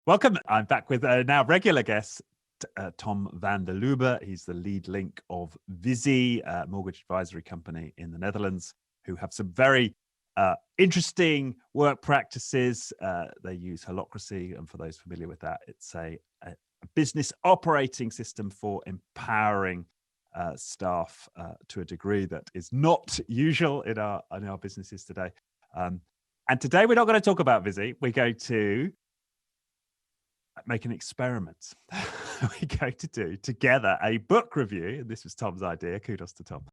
Welcome. I'm back with now regular guest, Tom van der Lubbe. He's the lead link of Visi, a mortgage advisory company in the Netherlands, who have some very interesting work practices. They use holacracy, and for those familiar with that, it's a business operating system for empowering staff to a degree that is not usual in our businesses today. And today we're not going to talk about Visi. We're going to make an experiment. We're going to do together a book review. And this was Tom's idea. Kudos to Tom.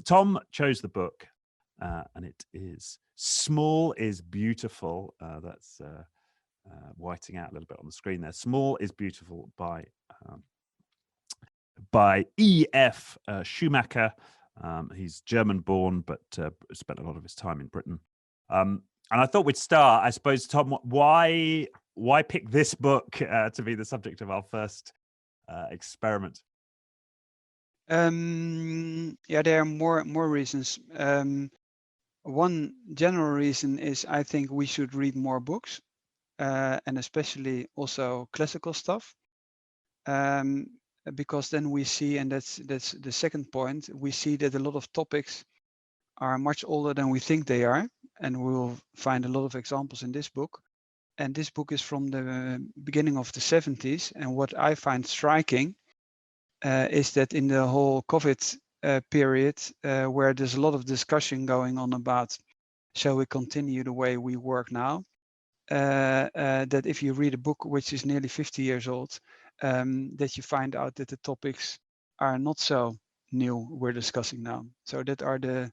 Tom chose the book, and it is Small is Beautiful. That's whiting out a little bit on the screen there. Small is Beautiful by E.F. Schumacher. He's German-born, but spent a lot of his time in Britain. And I thought we'd start, I suppose, Tom, why pick this book to be the subject of our first experiment? Yeah, there are more reasons. One general reason is I think we should read more books, and especially also classical stuff, because then we see, and that's the second point, we see that a lot of topics are much older than we think they are, and we will find a lot of examples in this book. And this book is from the beginning of the 70s. And what I find striking is that in the whole COVID period, where there's a lot of discussion going on about, shall we continue the way we work now? That if you read a book which is nearly 50 years old, that you find out that the topics are not so new we're discussing now. So that are the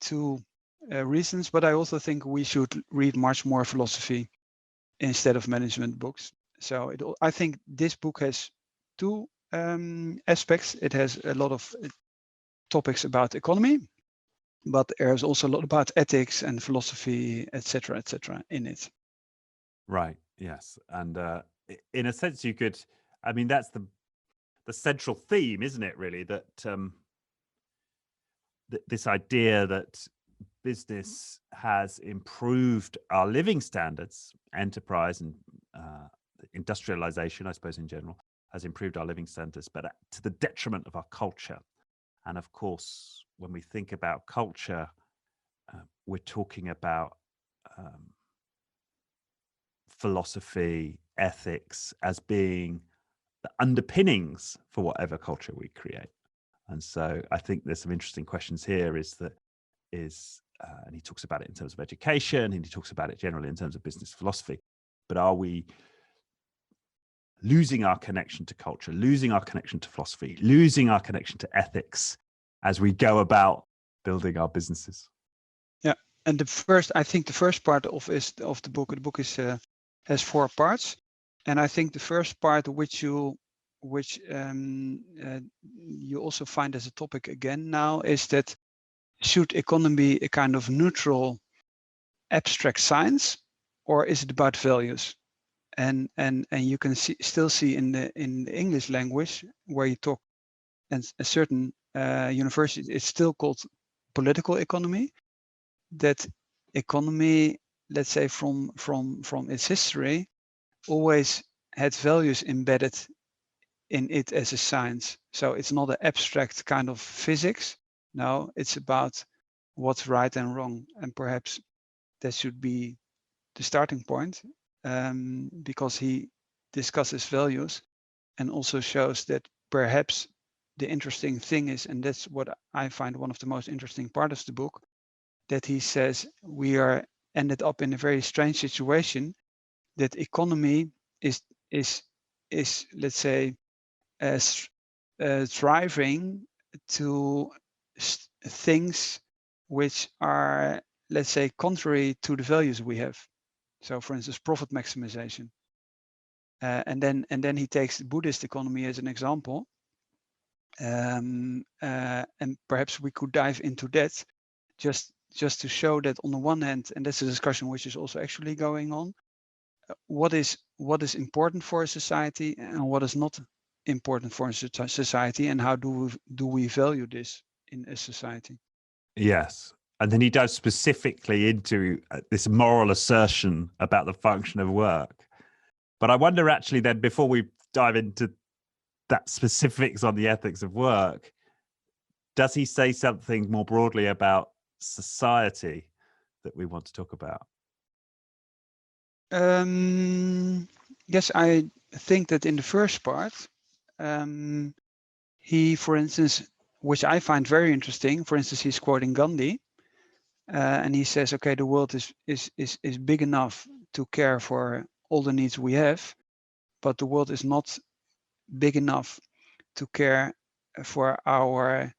two reasons. But I also think we should read much more philosophy instead of management books. So I think this book has two aspects. It has a lot of topics about economy, but there's also a lot about ethics and philosophy, etc., in it. Right. Yes. And in a sense, you could. I mean, that's the central theme, isn't it? Really, that this idea that business has improved our living standards, enterprise and industrialization, I suppose, in general, has improved our living standards, but to the detriment of our culture. And of course, when we think about culture, we're talking about philosophy, ethics as being the underpinnings for whatever culture we create. And so I think there's some interesting questions here and he talks about it in terms of education, and he talks about it generally in terms of business philosophy. But are we losing our connection to culture, losing our connection to philosophy, losing our connection to ethics as we go about building our businesses? Yeah, and I think the first part of the book has 4 parts, and I think the first part, which you also find as a topic again now, is that should economy be a kind of neutral, abstract science, or is it about values? And you can still see in the English language where you talk, and a certain university, it's still called political economy. That economy, let's say from its history, always had values embedded in it as a science. So it's not an abstract kind of physics. No, it's about what's right and wrong, and perhaps that should be the starting point, because he discusses values and also shows that perhaps the interesting thing is, and that's what I find one of the most interesting parts of the book, that he says we are ended up in a very strange situation, that economy is let's say thriving to things which are, let's say, contrary to the values we have. So for instance, profit maximization. And then he takes the Buddhist economy as an example. And perhaps we could dive into that just to show that on the one hand, and that's a discussion which is also actually going on, what is important for a society and what is not important for a society, and how do we value this in a society? Yes. And then he dives specifically into this moral assertion about the function of work. But I wonder actually then, before we dive into that specifics on the ethics of work, does he say something more broadly about society that we want to talk about? Yes, I think that in the first part, he, for instance, which I find very interesting, for instance, he's quoting Gandhi, and he says, okay, the world is big enough to care for all the needs we have, but the world is not big enough to care for our,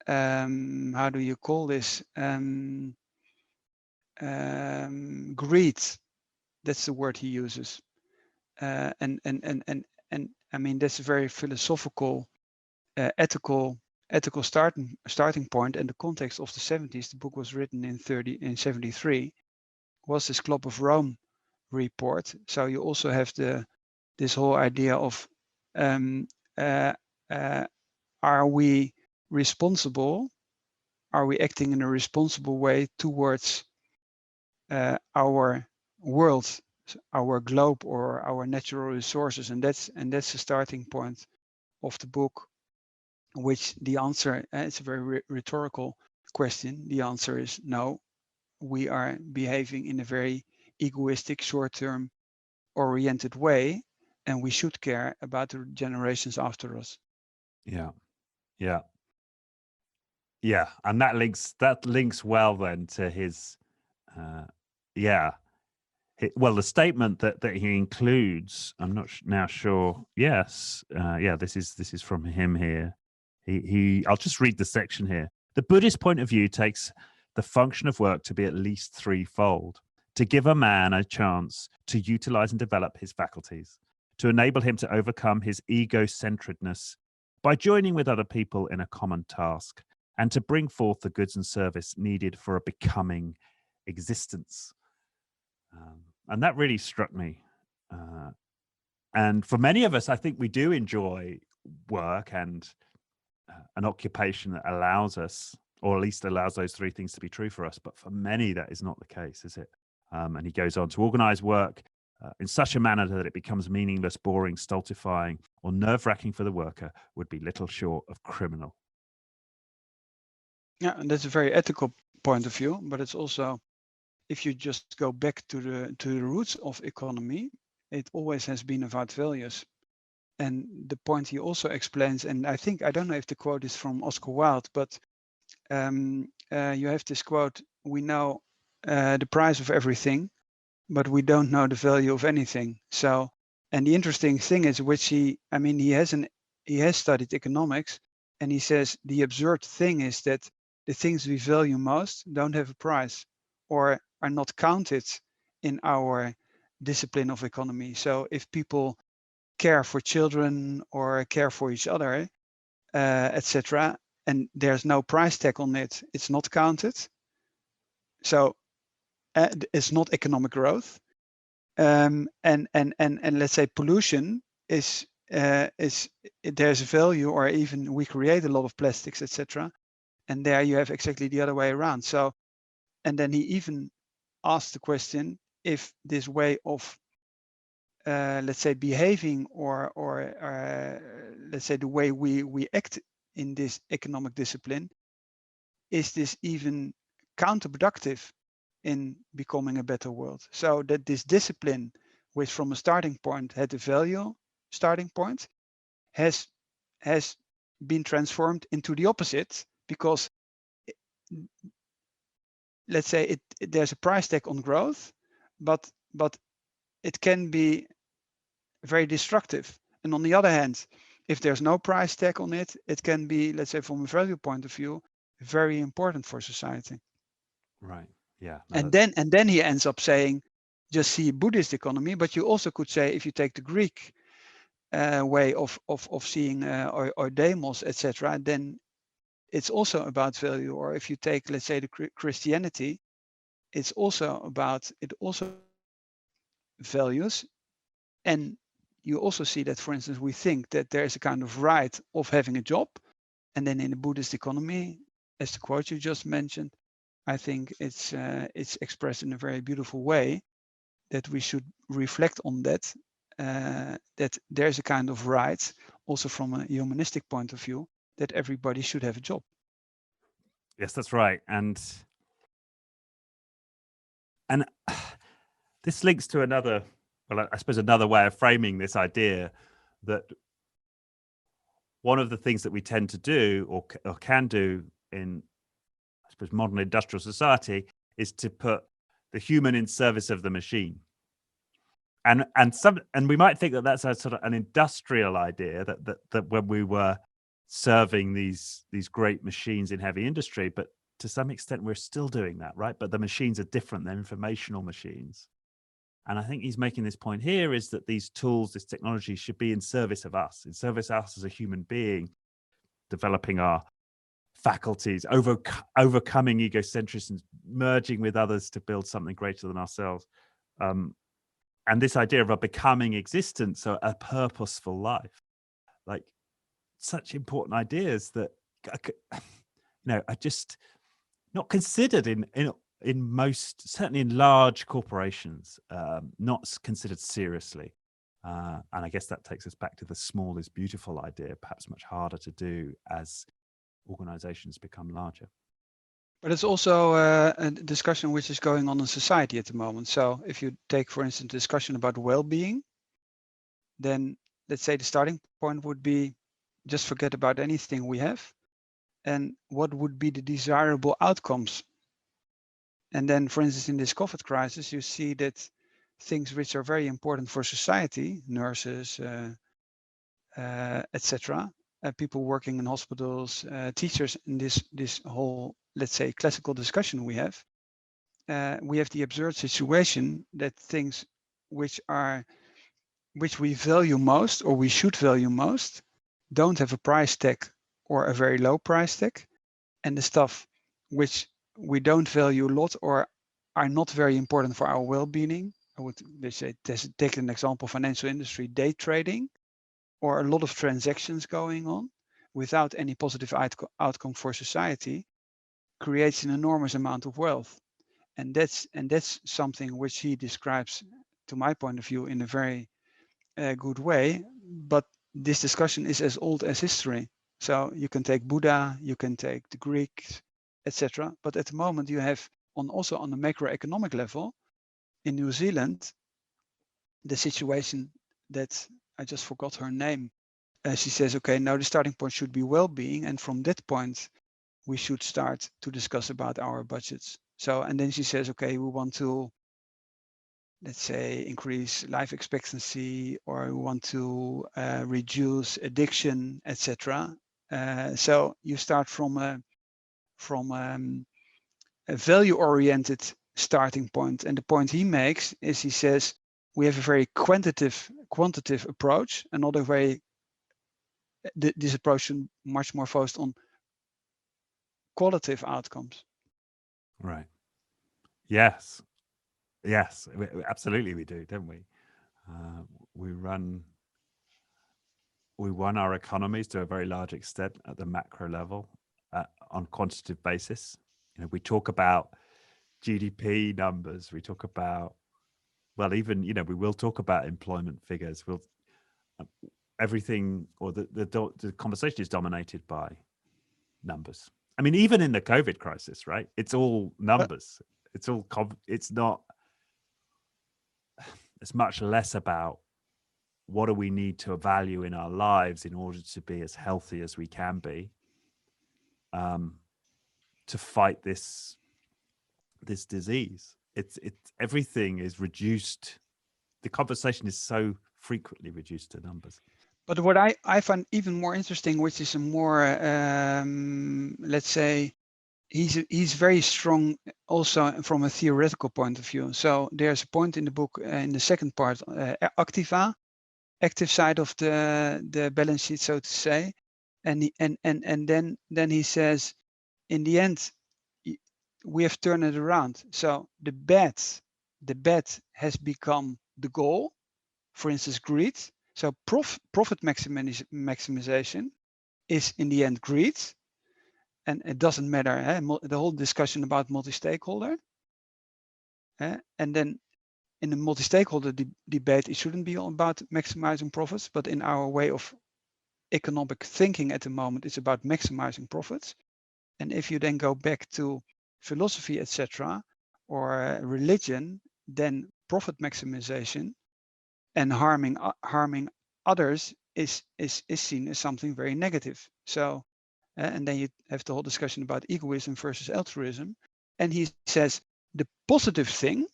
how do you call this? Greed. That's the word he uses. And I mean, that's a very philosophical, ethical starting point. And the context of the 70s, the book was written in 73, was this Club of Rome report. So you also have this whole idea of are we responsible? Are we acting in a responsible way towards our world, our globe, or our natural resources? And that's the starting point of the book, which the answer, it's a very rhetorical question. The answer is no. We are behaving in a very egoistic, short-term oriented way, and we should care about the generations after us. Yeah. And that links well then to his the statement that he includes. I'm not now sure. Yes, this is from him here. I'll just read the section here. The Buddhist point of view takes the function of work to be at least threefold: to give a man a chance to utilize and develop his faculties, to enable him to overcome his ego-centeredness by joining with other people in a common task, and to bring forth the goods and service needed for a becoming existence. And that really struck me. And for many of us, I think we do enjoy work and an occupation that allows us, or at least allows those three things to be true for us. But for many, that is not the case, is it? And he goes on to organize work in such a manner that it becomes meaningless, boring, stultifying, or nerve-wracking for the worker would be little short of criminal. Yeah, and that's a very ethical point of view, but it's also, if you just go back to the roots of economy, it always has been about values. And the point he also explains, and I don't know if the quote is from Oscar Wilde, but you have this quote: "We know the price of everything, but we don't know the value of anything." So, and the interesting thing is, which he has studied economics, and he says the absurd thing is that the things we value most don't have a price, or are not counted in our discipline of economy. So if people care for children or care for each other, etc., and there's no price tag on it, it's not counted. So it's not economic growth. And let's say pollution is there's value, or even we create a lot of plastics, etc. And there you have exactly the other way around. So, and then he even asked the question if this way of let's say behaving, or let's say the way we act in this economic discipline, is this even counterproductive in becoming a better world? So that this discipline, which from a starting point had a value starting point, has been transformed into the opposite, because let's say there's a price tag on growth, but it can be very destructive. And on the other hand, if there's no price tag on it, it can be, let's say, from a value point of view, very important for society. Right. Yeah. No, and then he ends up saying, just see Buddhist economy, but you also could say, if you take the Greek way of seeing or demos, etc., then it's also about value. Or if you take, let's say, the Christianity, it's also about values. And you also see that, for instance, we think that there is a kind of right of having a job. And then in the Buddhist economy, as the quote you just mentioned, I think it's expressed in a very beautiful way that we should reflect on that, that there's a kind of right, also from a humanistic point of view, that everybody should have a job. Yes, that's right. And this links to another, well, I suppose another way of framing this idea that one of the things that we tend to do or can do in, I suppose, modern industrial society is to put the human in service of the machine. And we might think that that's a sort of an industrial idea, that when we were serving these great machines in heavy industry, but to some extent we're still doing that, right? But the machines are different. They're informational machines. And I think he's making this point here is that these tools, this technology should be in service of us, in service of us as a human being, developing our faculties, overcoming egocentrism, merging with others to build something greater than ourselves. And this idea of a becoming existence, so a purposeful life, like such important ideas that, you know, are just not considered in most, certainly in large corporations, not considered seriously. And I guess that takes us back to the small is beautiful idea, perhaps much harder to do as organizations become larger. But it's also a discussion which is going on in society at the moment. So if you take, for instance, discussion about well-being, then let's say the starting point would be just forget about anything we have and what would be the desirable outcomes. And then, for instance, in this COVID crisis, you see that things which are very important for society, nurses, etc., people working in hospitals, teachers, in this whole, let's say, classical discussion we have the absurd situation that things which we value most or we should value most don't have a price tag or a very low price tag, and the stuff which we don't value a lot or are not very important for our well-being, I would say, take an example, financial industry, day trading, or a lot of transactions going on without any positive outcome for society, creates an enormous amount of wealth. And that's something which he describes, to my point of view, in a very good way. But this discussion is as old as history. So you can take Buddha, you can take the Greeks, etc. But at the moment you have also on the macroeconomic level in New Zealand, the situation that I just forgot her name. She says, okay, now the starting point should be well-being, and from that point we should start to discuss about our budgets. So, and then she says, okay, we want to, let's say, increase life expectancy, or we want to reduce addiction, etc. So you start from a value-oriented starting point. And the point he makes is, he says, we have a very quantitative approach, another very, this approach is much more focused on qualitative outcomes. Right. Yes. Yes, absolutely we do, don't we? We run our economies to a very large extent at the macro level on quantitative basis. You know, we talk about GDP numbers. We talk about, well, even, you know, we will talk about employment figures. We'll everything, or the conversation is dominated by numbers. I mean, even in the COVID crisis, right? It's all numbers. It's all it's not. It's much less about what do we need to value in our lives in order to be as healthy as we can be, to fight this disease. It's everything is reduced. The conversation is so frequently reduced to numbers. But what I find even more interesting, which is a more, let's say, he's very strong also from a theoretical point of view. So there's a point in the book, in the second part, active side of the balance sheet, so to say, and then he says, in the end, we have turned it around. So the bet has become the goal. For instance, greed. So profit maximization is in the end greed. and it doesn't matter, the whole discussion about multi-stakeholder. And then in the multi-stakeholder debate, it shouldn't be all about maximizing profits, but in our way of economic thinking at the moment, it's about maximizing profits. And if you then go back to philosophy, etc., or religion, then profit maximization and harming others is seen as something very negative. So, and then you have the whole discussion about egoism versus altruism. And he says the positive thing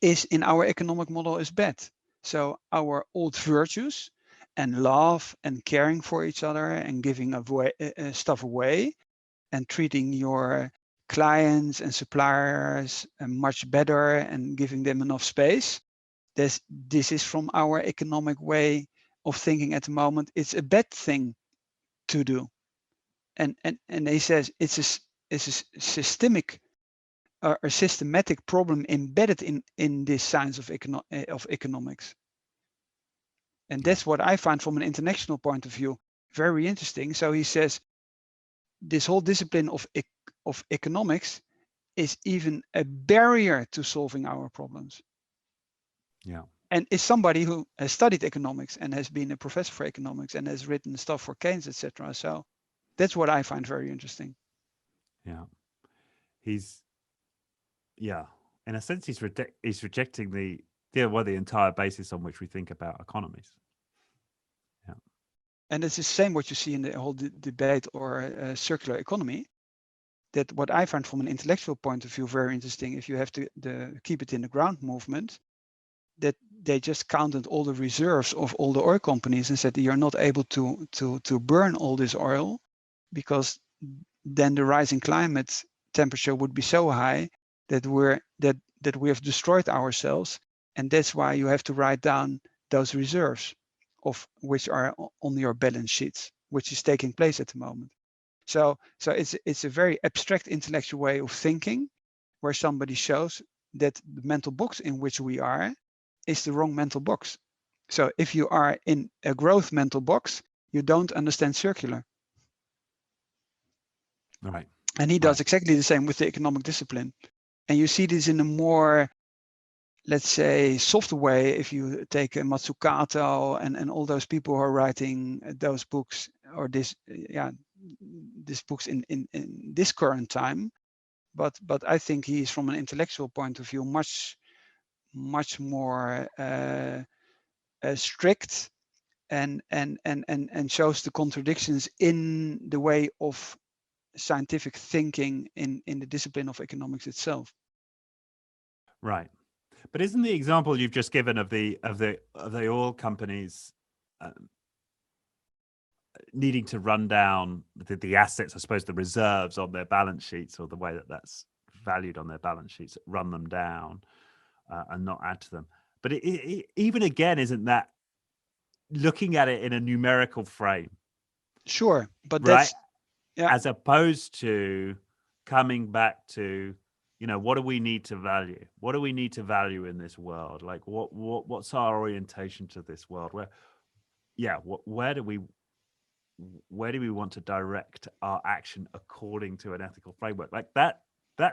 is in our economic model is bad. So our old virtues and love and caring for each other and giving away stuff away and treating your clients and suppliers much better and giving them enough space. This is from our economic way of thinking at the moment. It's a bad thing to do. And he says it's a systemic or a systematic problem embedded in this science of economics. And that's what I find from an international point of view very interesting. So he says this whole discipline of economics is even a barrier to solving our problems. Yeah. And is somebody who has studied economics and has been a professor for economics and has written stuff for Keynes, etc. So that's what I find very interesting. Yeah. In a sense, he's rejecting the entire basis on which we think about economies. Yeah. And it's the same what you see in the whole debate or circular economy. That what I find from an intellectual point of view very interesting, if you have to keep it in the ground movement, that they just counted all the reserves of all the oil companies and said you're not able to burn all this oil because then the rising climate temperature would be so high that we have destroyed ourselves, and that's why you have to write down those reserves of which are on your balance sheets, which is taking place at the moment. So it's a very abstract intellectual way of thinking, where somebody shows that the mental box in which we are is the wrong mental box. So if you are in a growth mental box, you don't understand circular. Right. And he does exactly the same with the economic discipline. And you see this in a more, let's say, soft way if you take Matsukato and all those people who are writing those books or these books in this current time. But I think he is, from an intellectual point of view, much more strict and shows the contradictions in the way of scientific thinking in the discipline of economics itself. Right. But isn't the example you've just given of the oil companies needing to run down the assets, I suppose the reserves on their balance sheets, or the way that that's valued on their balance sheets, run them down and not add to them? But even again, isn't that looking at it in a numerical frame? Sure, but right? That's as opposed to coming back to, what do we need to value? What do we need to value in this world? Like what's our orientation to this world? Where do we want to direct our action according to an ethical framework? Like that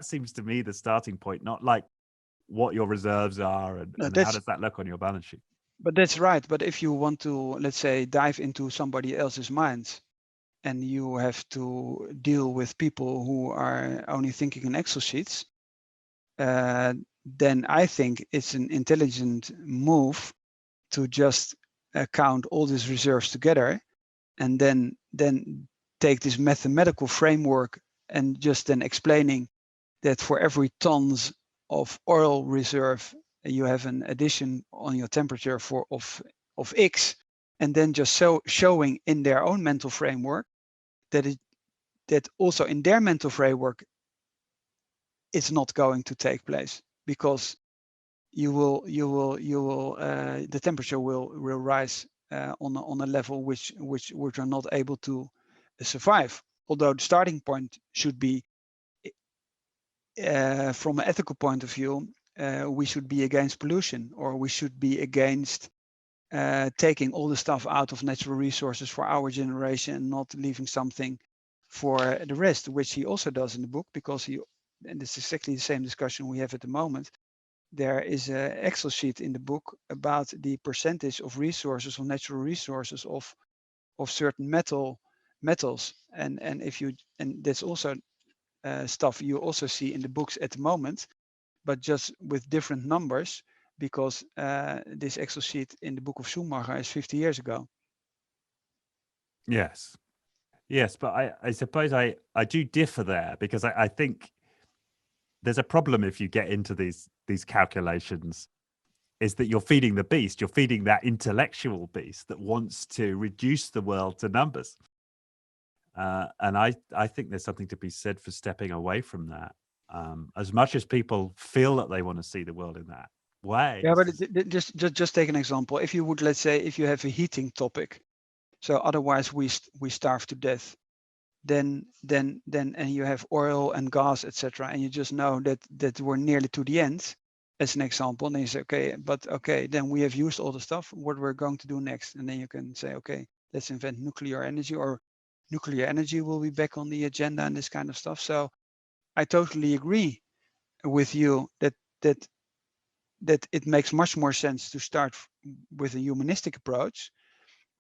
seems to me the starting point, not like what your reserves are and how does that look on your balance sheet. But that's right. But if you want to, let's say, dive into somebody else's minds, and you have to deal with people who are only thinking in Excel sheets, then I think it's an intelligent move to just count all these reserves together, and then take this mathematical framework and just then explaining that for every tons of oil reserve, you have an addition on your temperature of X, and then just showing in their own mental framework that also in their mental framework it's not going to take place, because the temperature will rise on a level which are not able to survive. Although the starting point should be, from an ethical point of view, we should be against pollution, or we should be against taking all the stuff out of natural resources for our generation and not leaving something for the rest, which he also does in the book, because and it's exactly the same discussion we have at the moment. There is an Excel sheet in the book about the percentage of resources, of natural resources, of certain metals, and that's also stuff you also see in the books at the moment, but just with different numbers, because this Excel sheet in the book of Schumacher is 50 years ago. Yes. Yes, but I suppose I do differ there, because I think there's a problem if you get into these calculations, is that you're feeding the beast. You're feeding that intellectual beast that wants to reduce the world to numbers. And I think there's something to be said for stepping away from that. As much as people feel that they want to see the world in that way. Yeah, but just take an example. If you would, let's say, if you have a heating topic, so otherwise we starve to death, then and you have oil and gas, etc., and you just know that we're nearly to the end, as an example, and then you say, okay, then we have used all the stuff, what we're going to do next, and then you can say, okay, let's invent nuclear energy, or nuclear energy will be back on the agenda, and this kind of stuff. So I totally agree with you that it makes much more sense to start with a humanistic approach.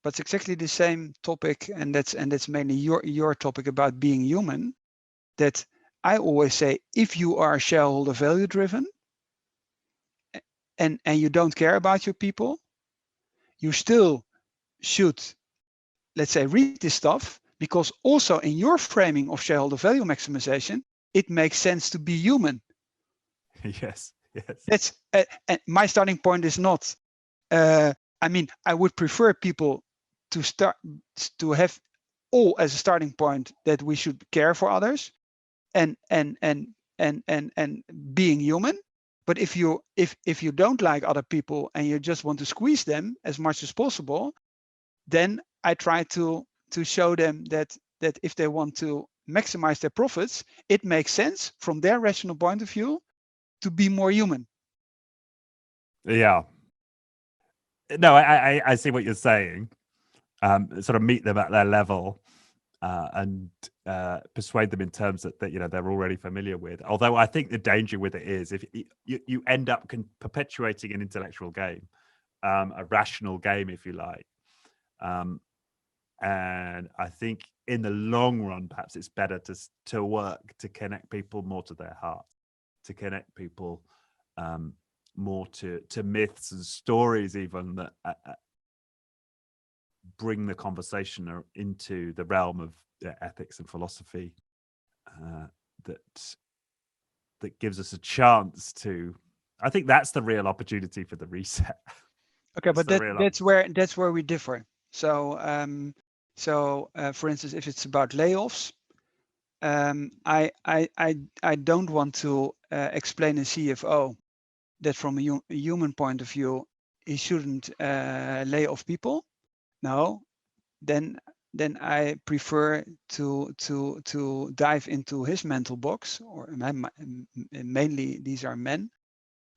But it's exactly the same topic, and that's mainly your topic about being human. That I always say, if you are shareholder value driven, and you don't care about your people, you still should, let's say, read this stuff, because also in your framing of shareholder value maximization, it makes sense to be human. Yes. That's my starting point is not. I mean, I would prefer people to have all as a starting point that we should care for others, and being human. But if you don't like other people and you just want to squeeze them as much as possible, then I try to show them that if they want to maximize their profits, it makes sense from their rational point of view to be more human. Yeah. No, I see what you're saying. Sort of meet them at their level, and persuade them in terms that they're already familiar with. Although I think the danger with it is if you end up perpetuating an intellectual game, a rational game, if you like. And I think in the long run, perhaps it's better to work to connect people more to their heart, to connect people more to myths and stories, even that bring the conversation into the realm of ethics and philosophy, that gives us a chance to. I think that's the real opportunity for the reset. Okay, but that's where we differ. So for instance, if it's about layoffs, I don't want to explain a CFO that from a human point of view he shouldn't lay off people. No, then I prefer to dive into his mental box, or mainly these are men,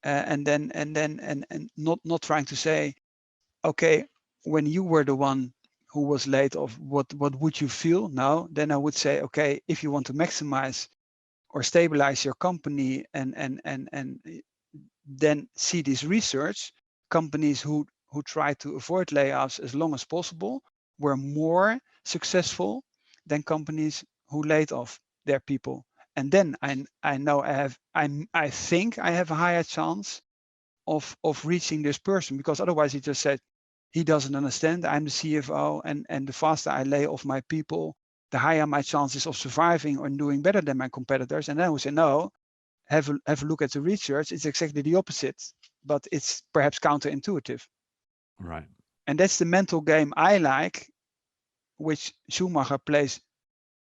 and not trying to say, okay, when you were the one who was laid off, what would you feel? No, then I would say, okay, if you want to maximize or stabilize your company, and then see this research, companies who try to avoid layoffs as long as possible were more successful than companies who laid off their people. And then I know I think I have a higher chance of reaching this person, because otherwise he just said he doesn't understand. I'm the CFO, and the faster I lay off my people, the higher my chances of surviving or doing better than my competitors. And then we say, no, have a look at the research. It's exactly the opposite, but it's perhaps counterintuitive. Right. And that's the mental game I like, which Schumacher plays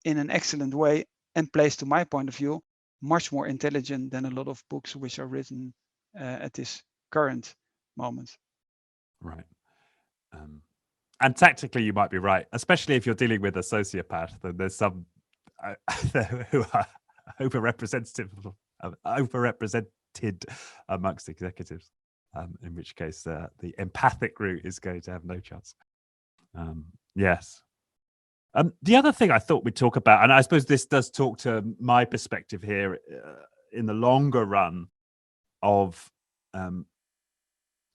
in an excellent way, and plays, to my point of view, much more intelligent than a lot of books which are written at this current moment. Right. And tactically, you might be right, especially if you're dealing with a sociopath. Then there's some who are overrepresented amongst executives, in which case the empathic route is going to have no chance. Yes. The other thing I thought we'd talk about, and I suppose this does talk to my perspective here in the longer run of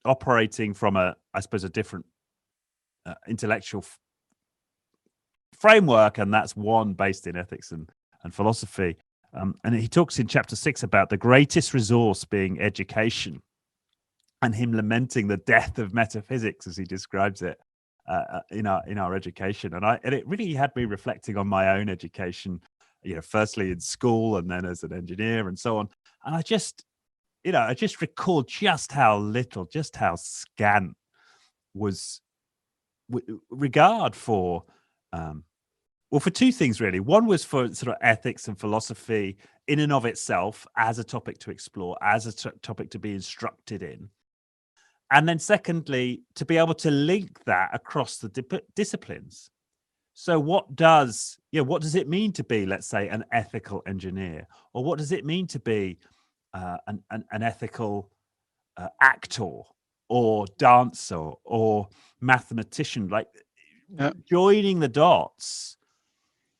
operating from I suppose, a different intellectual framework, and that's one based in ethics and philosophy. And he talks in chapter 6 about the greatest resource being education, and him lamenting the death of metaphysics as he describes it in our education. And it really had me reflecting on my own education, firstly in school and then as an engineer and so on. And I just recall just how little, just how scant was regard for for two things really. One was for sort of ethics and philosophy in and of itself as a topic to explore, as a topic to be instructed in. And then secondly, to be able to link that across the disciplines. So what does it mean to be, let's say, an ethical engineer? Or what does it mean to be an ethical actor or dancer or mathematician? Like joining the dots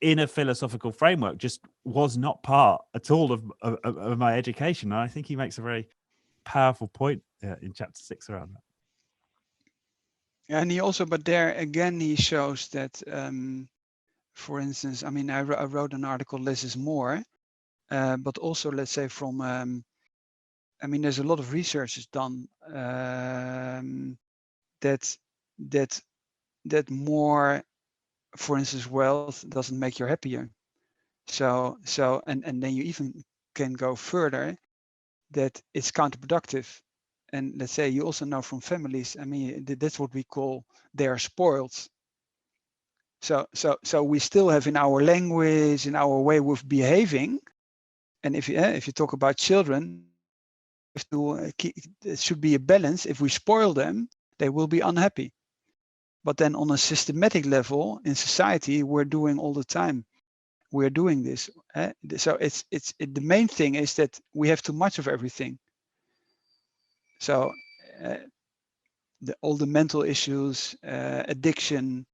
in a philosophical framework just was not part at all of my education. And I think he makes a very powerful point in chapter 6 around that. And he also, but there again, he shows that, for instance, I mean, I wrote an article, less is more, but also, let's say from, I mean, there's a lot of research is done that more, for instance, wealth doesn't make you happier. So and then you even can go further that it's counterproductive. And let's say you also know from families, I mean, that's what we call they are spoiled. So we still have in our language, in our way of behaving. And if you talk about children, it should be a balance. If we spoil them, they will be unhappy. But then on a systematic level in society, we're doing all the time. We're doing this. So it's the main thing is that we have too much of everything. So all the mental issues, addiction,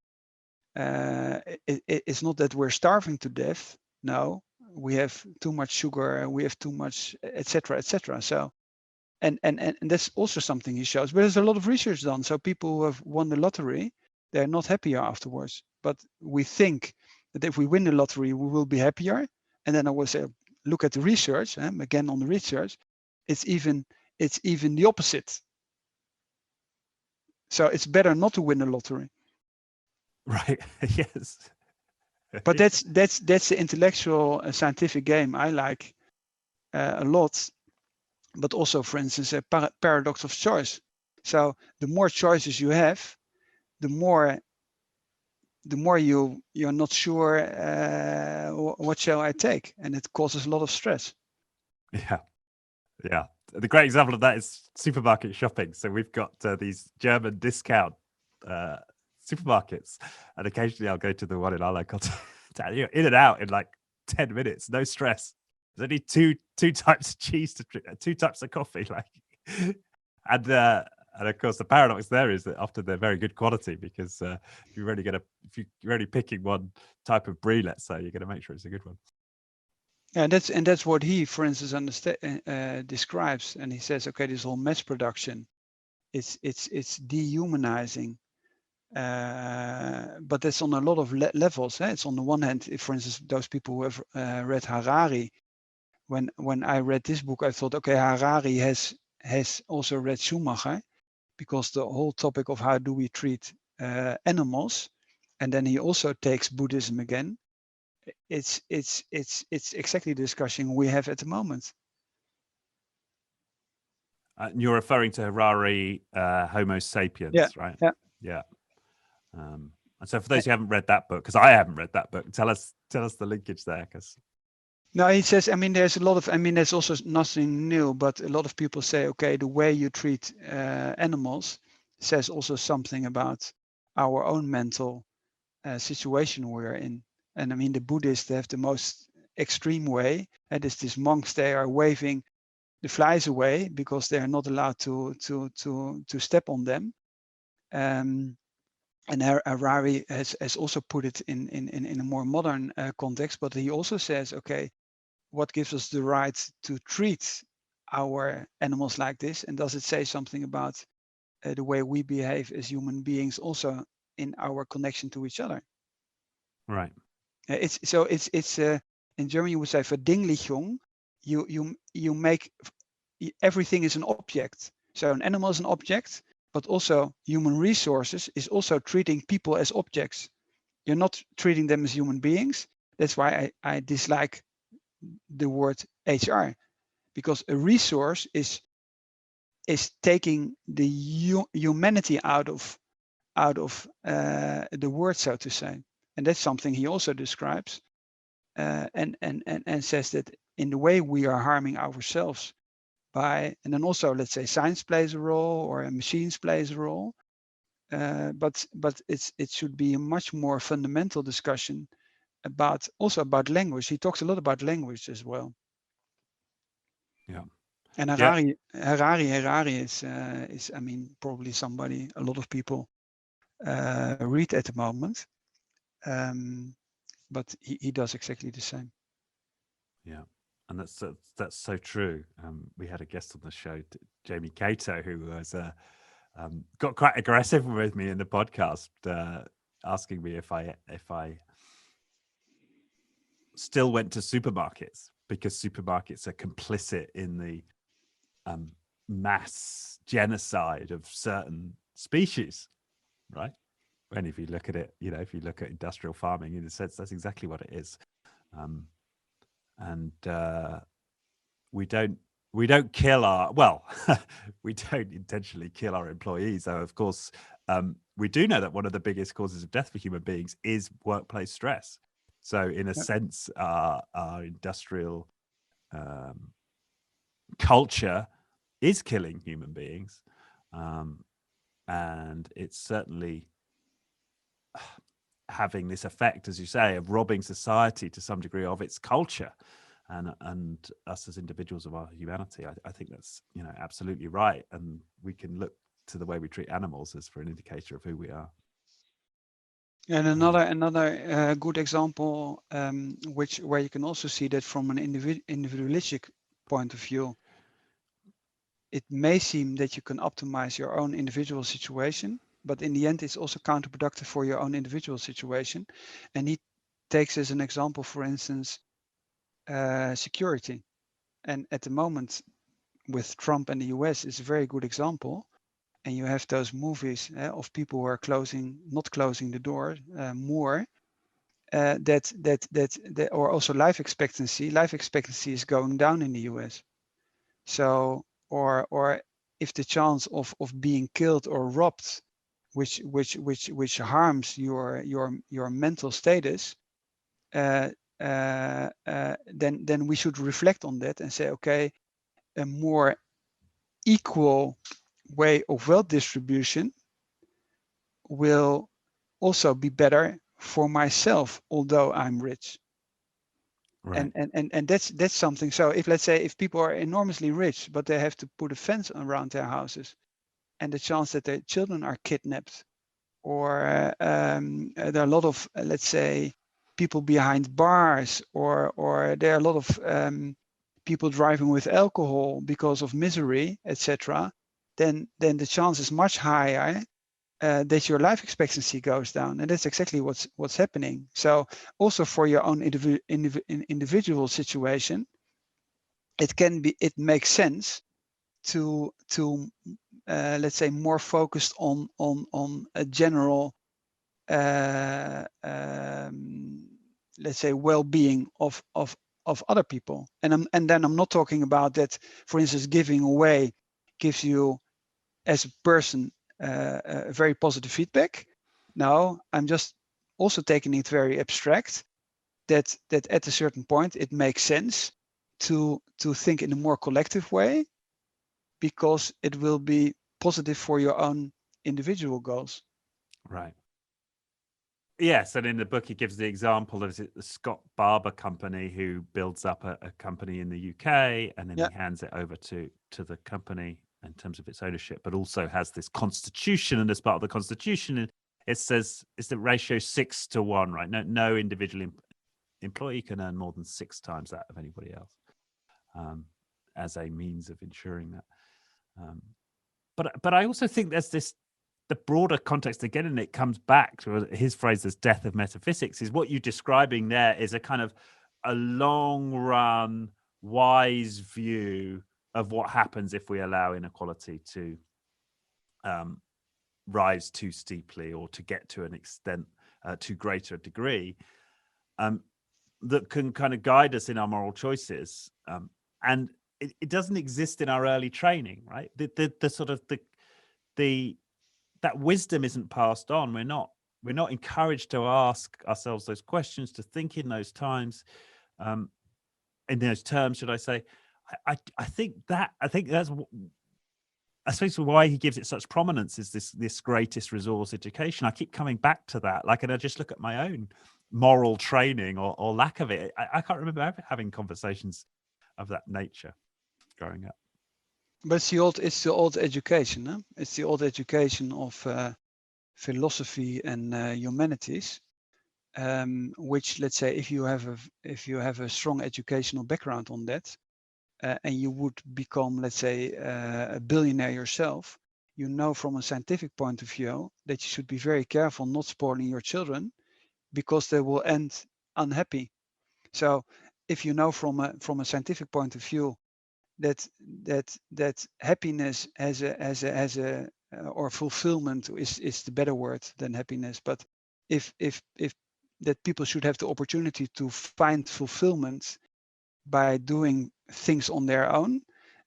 it's not that we're starving to death. No, we have too much sugar, we have too much, etc., etc. So, and that's also something he shows. But there's a lot of research done. So people who have won the lottery, they're not happier afterwards. But we think that if we win the lottery, we will be happier. And then I will say, look at the research. Again, on the research, it's even the opposite. So it's better not to win the lottery. Right. Yes. But that's the intellectual scientific game I like a lot. But also, for instance, a paradox of choice. So the more choices you have, the more you're not sure what shall I take, and it causes a lot of stress. Yeah. The great example of that is supermarket shopping. So we've got these German discount supermarkets, and occasionally I'll go to the one in our local town. You're in and out in like 10 minutes, no stress. There's only two types of cheese to drink, 2 types of coffee, like, and of course the paradox there is that often they're very good quality, because if you're only picking one type of brie, let's say, you're going to make sure it's a good one. Yeah, that's what he, for instance, describes, and he says, okay, this whole mass production, it's dehumanizing. But that's on a lot of levels. It's on the one hand, if, for instance, those people who have read Harari, when I read this book, I thought, okay, Harari has also read Schumacher, because the whole topic of how do we treat animals, and then he also takes Buddhism again. It's exactly the discussion we have at the moment. You're referring to Harari, Homo sapiens, right? Yeah. And so for those who haven't read that book, because I haven't read that book, tell us the linkage there. Because no, he says, I mean, there's a lot of, I mean, there's also nothing new, but a lot of people say, okay, the way you treat animals says also something about our own mental situation we're in. And I mean, the Buddhists have the most extreme way, and it's these monks, they are waving the flies away because they are not allowed to step on them. And Harari has also put it in a more modern context, but he also says, okay, what gives us the right to treat our animals like this? And does it say something about the way we behave as human beings also in our connection to each other? Right. It's in German you would say Verdinglichung. You make everything is an object. So an animal is an object, but also human resources is also treating people as objects. You're not treating them as human beings. That's why I dislike the word HR, because a resource is taking the humanity out of the word, so to say. And that's something he also describes, and says that in the way we are harming ourselves by, and then also let's say science plays a role or machines plays a role, but it should be a much more fundamental discussion about language. He talks a lot about language as well. Yeah. And Yeah. Harari is I mean, probably somebody a lot of people read at the moment, but he does exactly the same. Yeah, and that's so true. We had a guest on the show, Jamie Cato, who was got quite aggressive with me in the podcast, asking me if I still went to supermarkets, because supermarkets are complicit in the mass genocide of certain species, right? And if you look at it, if you look at industrial farming, in a sense, that's exactly what it is. And we don't kill our, well, we don't intentionally kill our employees, though. Of course, we do know that one of the biggest causes of death for human beings is workplace stress. So in a sense, our industrial culture is killing human beings, and it's certainly having this effect, as you say, of robbing society to some degree of its culture, and us as individuals of our humanity. I think that's absolutely right, and we can look to the way we treat animals as for an indicator of who we are. And another good example, where you can also see that from an individualistic point of view, it may seem that you can optimize your own individual situation, but in the end, it's also counterproductive for your own individual situation. And he takes as an example, for instance, security. And at the moment, with Trump and the US, is a very good example. And you have those movies of people who are not closing the door more. That or also life expectancy. Life expectancy is going down in the US. So or if the chance of being killed or robbed, which harms your mental status, then we should reflect on that and say, okay, a more equal way of wealth distribution will also be better for myself, although I'm rich. Right. And that's something. So if, let's say, if people are enormously rich, but they have to put a fence around their houses, and the chance that their children are kidnapped, or there are a lot of, let's say, people behind bars, or there are a lot of people driving with alcohol because of misery, etc., then the chance is much higher that your life expectancy goes down, and that's exactly what's happening. So also for your own individual situation, it makes sense to let's say more focused on a general let's say well-being of other people. And then I'm not talking about that, for instance, giving away gives you as a person a very positive feedback. No, I'm just also taking it very abstract, that at a certain point it makes sense to think in a more collective way, because it will be positive for your own individual goals. Right. Yes, and in the book he gives the example of the Scott Barber company, who builds up a company in the UK, and then he hands it over to the company in terms of its ownership, but also has this constitution, and as part of the constitution it says it's the ratio 6-1, right? No individual employee can earn more than 6 times that of anybody else, as a means of ensuring that. But I also think there's the broader context again, and it comes back to his phrase as death of metaphysics, is what you're describing there is a kind of a long run wise view of what happens if we allow inequality to rise too steeply or to get to an extent too greater a degree, that can kind of guide us in our moral choices. And it doesn't exist in our early training, right? The sort of that wisdom isn't passed on. We're not encouraged to ask ourselves those questions, to think in those times, in those terms, should I say? I think that's, I suppose, why he gives it such prominence is this greatest resource, education. I keep coming back to that. Like, and I just look at my own moral training or lack of it. I can't remember ever having conversations of that nature growing up. But it's the old education. Huh? It's the old education of philosophy and humanities, which, let's say, if you have a strong educational background on that, and you would become, let's say, a billionaire yourself, you know from a scientific point of view that you should be very careful not spoiling your children, because they will end unhappy. So if you know from a scientific point of view that happiness has a or fulfillment is the better word than happiness, but if that people should have the opportunity to find fulfillment by doing things on their own,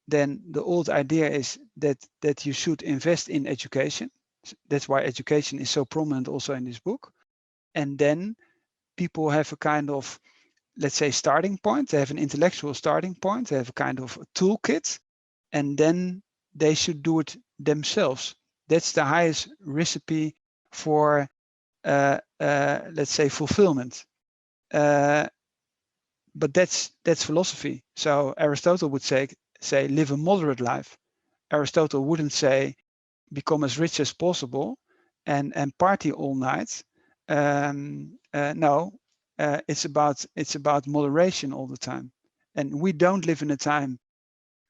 then the old idea is that you should invest in education. That's why education is so prominent also in this book. And then people have a kind of, let's say, starting point. They have an intellectual starting point. They have a kind of a toolkit, and then they should do it themselves. That's the highest recipe for, let's say, fulfillment. But that's philosophy. So Aristotle would say live a moderate life. Aristotle wouldn't say become as rich as possible and party all night. No, it's about moderation all the time. And we don't live in a time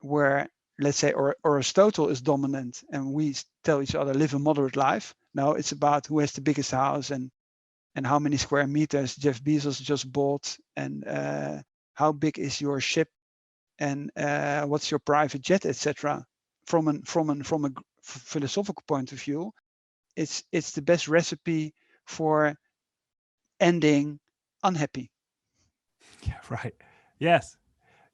where, let's say, or Aristotle is dominant and we tell each other live a moderate life. No, it's about who has the biggest house and how many square meters Jeff Bezos just bought, and how big is your ship, and what's your private jet, etc. From a philosophical point of view, it's the best recipe for ending unhappy. Yeah, right. Yes.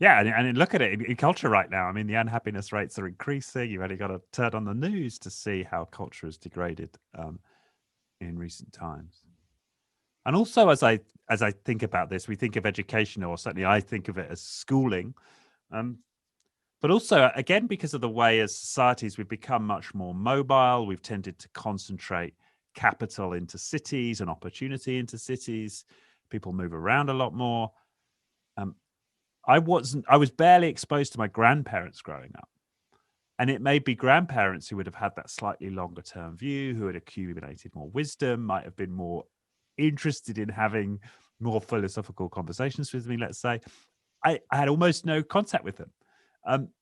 Yeah, and look at it in culture right now. I mean, the unhappiness rates are increasing. You've only got to turn on the news to see how culture has degraded in recent times. And also, as I think about this, we think of education, or certainly I think of it as schooling. But also, again, because of the way as societies we've become much more mobile, we've tended to concentrate capital into cities and opportunity into cities. People move around a lot more. I was barely exposed to my grandparents growing up. And it may be grandparents who would have had that slightly longer term view, who had accumulated more wisdom, might have been more interested in having more philosophical conversations with me, let's say. I had almost no contact with them.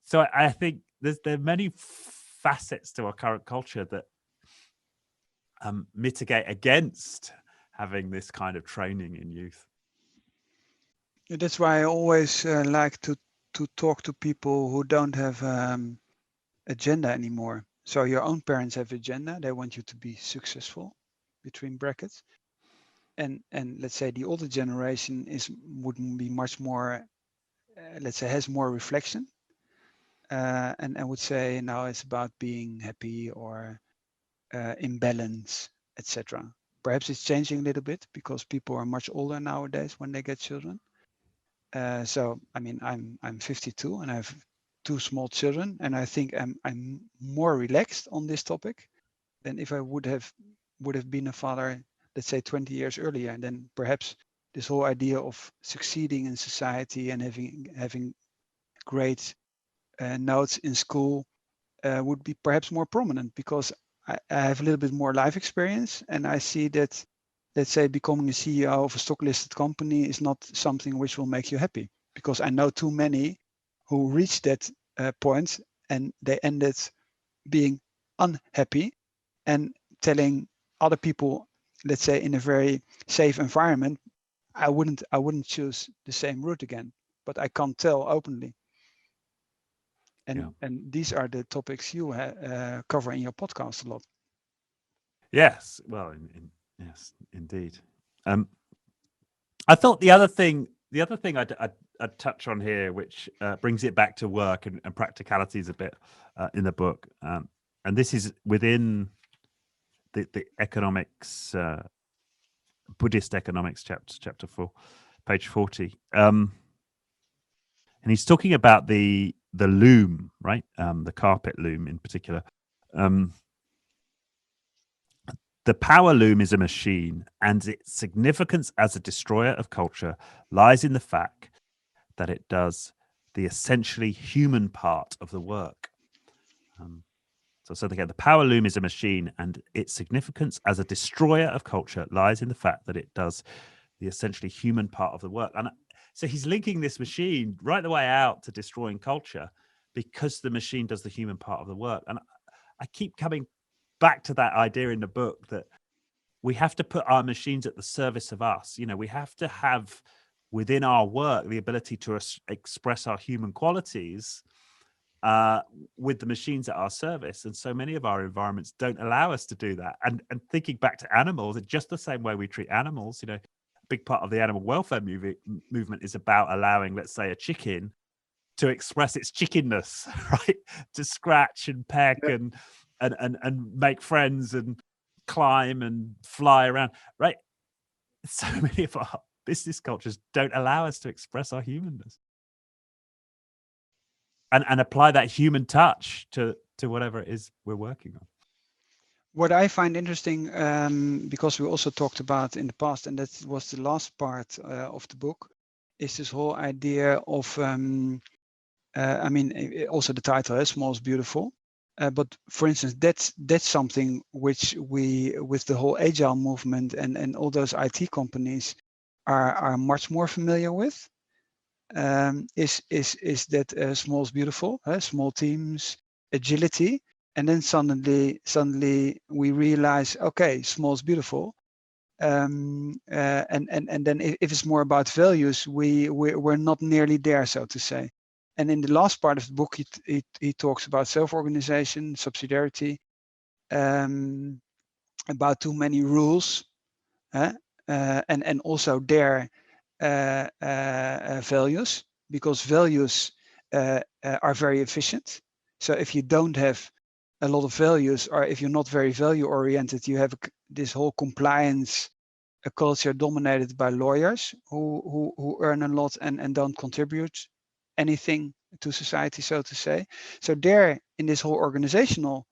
So I think there are many facets to our current culture that mitigate against having this kind of training in youth. That's why I always like to talk to people who don't have agenda anymore. So your own parents have agenda. They want you to be successful, between brackets. And let's say the older generation wouldn't be much more, let's say, has more reflection. And I would say now it's about being happy or in balance, etc. Perhaps it's changing a little bit because people are much older nowadays when they get children. So I mean, I'm 52 and I have 2 small children, and I think I'm more relaxed on this topic than if I would have been a father, let's say 20 years earlier. And then perhaps this whole idea of succeeding in society and having great notes in school would be perhaps more prominent, because I have a little bit more life experience, and I see that, let's say, becoming a CEO of a stock listed company is not something which will make you happy, because I know too many who reached that point and they ended being unhappy and telling other people, let's say, in a very safe environment, I wouldn't choose the same route again, but I can't tell openly. And these are the topics you cover in your podcast a lot. Yes, well, yes, indeed. I thought the other thing I'd touch on here, which brings it back to work and practicalities a bit in the book, and this is within the economics, Buddhist economics chapter 4, page 40. And he's talking about the loom, right? The carpet loom in particular. The power loom is a machine, and its significance as a destroyer of culture lies in the fact that it does the essentially human part of the work. So again, the power loom is a machine, and its significance as a destroyer of culture lies in the fact that it does the essentially human part of the work. And so he's linking this machine right the way out to destroying culture, because the machine does the human part of the work. And I keep coming back to that idea in the book that we have to put our machines at the service of us. We have to have within our work the ability to express our human qualities with the machines at our service. And so many of our environments don't allow us to do that. And thinking back to animals, it's just the same way we treat animals. A big part of the animal welfare movement is about allowing, let's say, a chicken to express its chickenness, right? To scratch and peck and make friends and climb and fly around, right? So many of our business cultures don't allow us to express our humanness and apply that human touch to whatever it is we're working on. What I find interesting, because we also talked about in the past, and that was the last part of the book, is this whole idea of, also the title, Small is Beautiful. But for instance, that's something which we, with the whole agile movement and all those IT companies, are much more familiar with. Is that small is beautiful, small teams, agility, and then suddenly we realize, okay, small is beautiful, and then if it's more about values, we're not nearly there, so to say. And in the last part of the book, he talks about self-organization, subsidiarity, about too many rules, and also their values, because values are very efficient. So if you don't have a lot of values, or if you're not very value oriented, you have this whole compliance a culture dominated by lawyers who earn a lot and don't contribute anything to society, so to say. So there, in this whole organizational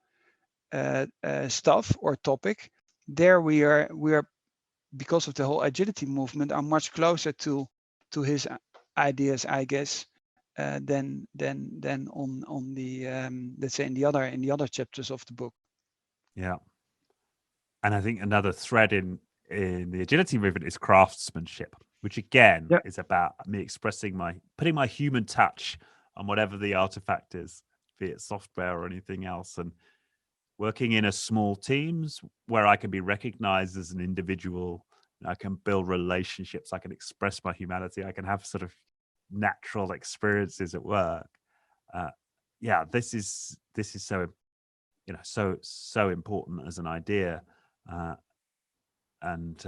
stuff or topic, there we are because of the whole agility movement, are much closer to his ideas, I guess, than on the let's say in the other chapters of the book. Yeah, and I think another thread in the agility movement is craftsmanship, which again is about me putting my human touch on whatever the artifact is, be it software or anything else, and working in a small teams where I can be recognized as an individual. I can build relationships. I can express my humanity. I can have sort of natural experiences at work. This is so, so important as an idea. And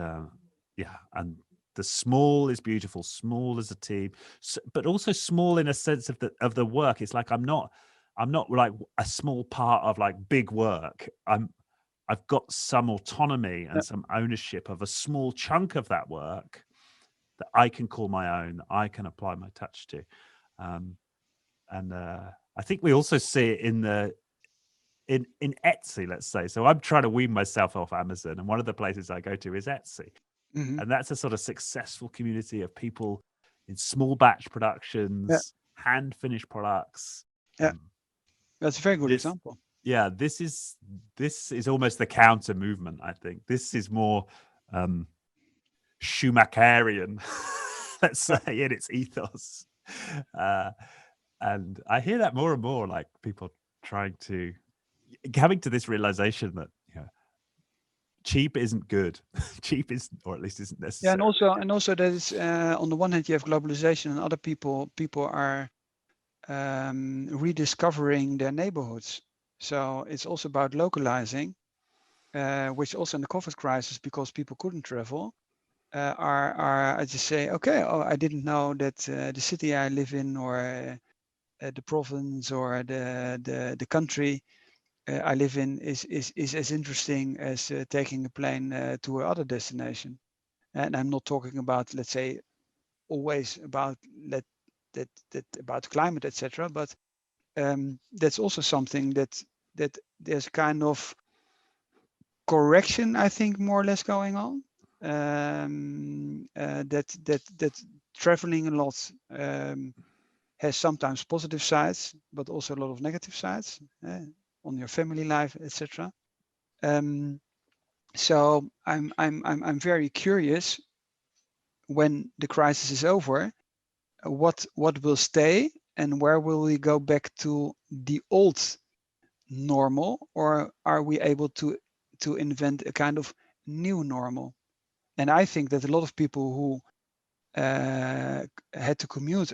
the small is beautiful. Small as a team, but also small in a sense of the work. It's like I'm not like a small part of like big work. I've got some autonomy and some ownership of a small chunk of that work that I can call my own, I can apply my touch to. I think we also see it in Etsy, let's say. So I'm trying to wean myself off Amazon, and one of the places I go to is Etsy. Mm-hmm. And that's a sort of successful community of people in small batch productions, hand finished products. That's a very good example. Yeah, this is almost the counter movement. I think this is more Schumacherian, let's say, in its ethos. And I hear that more and more, like people coming to this realization that cheap isn't good. Cheap isn't, or at least isn't necessary. Yeah, and also that is on the one hand you have globalization, and other people are rediscovering their neighborhoods. So it's also about localizing, which also in the COVID crisis, because people couldn't travel, I just say, okay, oh, I didn't know that the city I live in, or the province, or the country I live in is as interesting as taking a plane to another destination. And I'm not talking about, let's say, always about about climate, etc. But that's also something that there's kind of correction, I think, more or less going on. That traveling a lot has sometimes positive sides, but also a lot of negative sides on your family life, etc. So I'm very curious, when the crisis is over, what will stay, and where will we go back to the old normal, or are we able to invent a kind of new normal? And I think that a lot of people who had to commute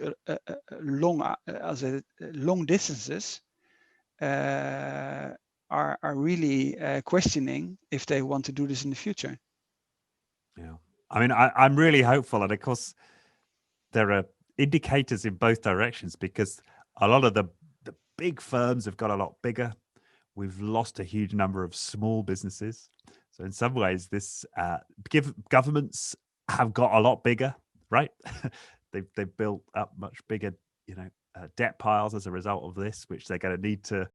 long distances are really questioning if they want to do this in the future. Yeah, I mean, I'm really hopeful, and of course, there are indicators in both directions, because a lot of the big firms have got a lot bigger. We've lost a huge number of small businesses. So in some ways, this governments have got a lot bigger, right? they've built up much bigger, debt piles as a result of this, which they're going to need to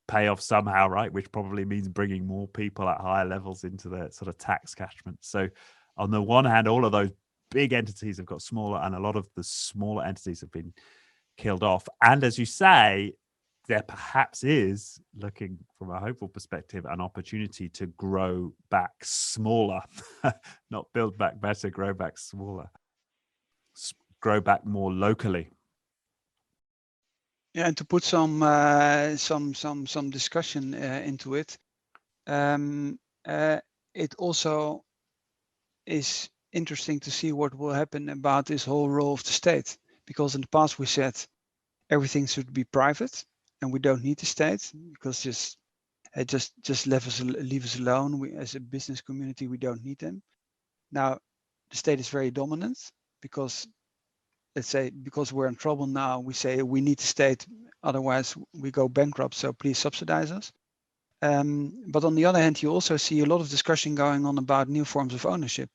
pay off somehow, right? Which probably means bringing more people at higher levels into the sort of tax catchment. So on the one hand, all of those big entities have got smaller, and a lot of the smaller entities have been killed off. And as you say, there perhaps is, looking from a hopeful perspective, an opportunity to grow back smaller, not build back better, grow back smaller, grow back more locally. Yeah, and to put some discussion into it, it also is interesting to see what will happen about this whole role of the state, because in the past we said everything should be private and we don't need the state, because just leave us alone. We, as a business community, we don't need them. Now the state is very dominant, because let's say, because we're in trouble now, we say we need the state, otherwise we go bankrupt, so please subsidize us. But on the other hand, you also see a lot of discussion going on about new forms of ownership.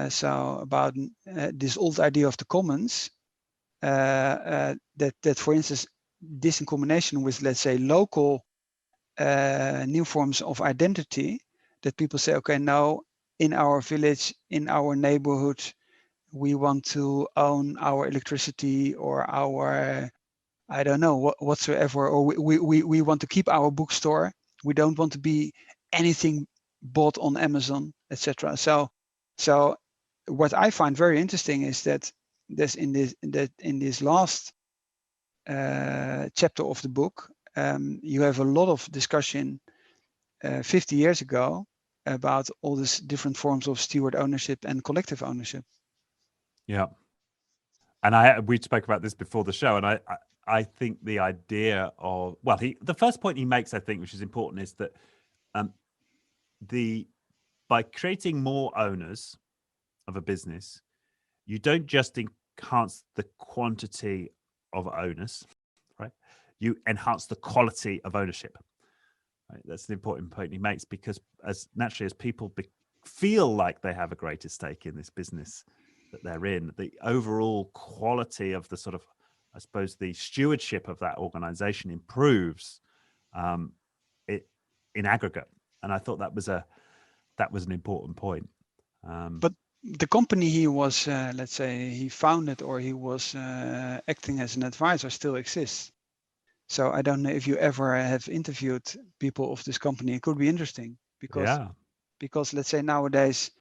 So about this old idea of the commons, that for instance, this in combination with, let's say, local new forms of identity, that people say, okay, now in our village, in our neighborhood, we want to own our electricity, or our, I don't know, whatsoever, or we want to keep our bookstore. We don't want to be anything bought on Amazon, etc. So what I find very interesting is that there's in this last chapter of the book, you have a lot of discussion 50 years ago about all these different forms of steward ownership and collective ownership. Yeah. And we spoke about this before the show, and I think the idea of, well, the first point he makes, I think, which is important, is that by creating more owners of a business, you don't just enhance the quantity of owners, right? You enhance the quality of ownership. Right? That's the important point he makes, because as people feel like they have a greater stake in this business that they're in, the overall quality of the sort of, I suppose, the stewardship of that organization improves in aggregate. And I thought that was an important point. But the company he was, let's say, he founded, or he was acting as an advisor, still exists. So I don't know if you ever have interviewed people of this company. It could be interesting because let's say nowadays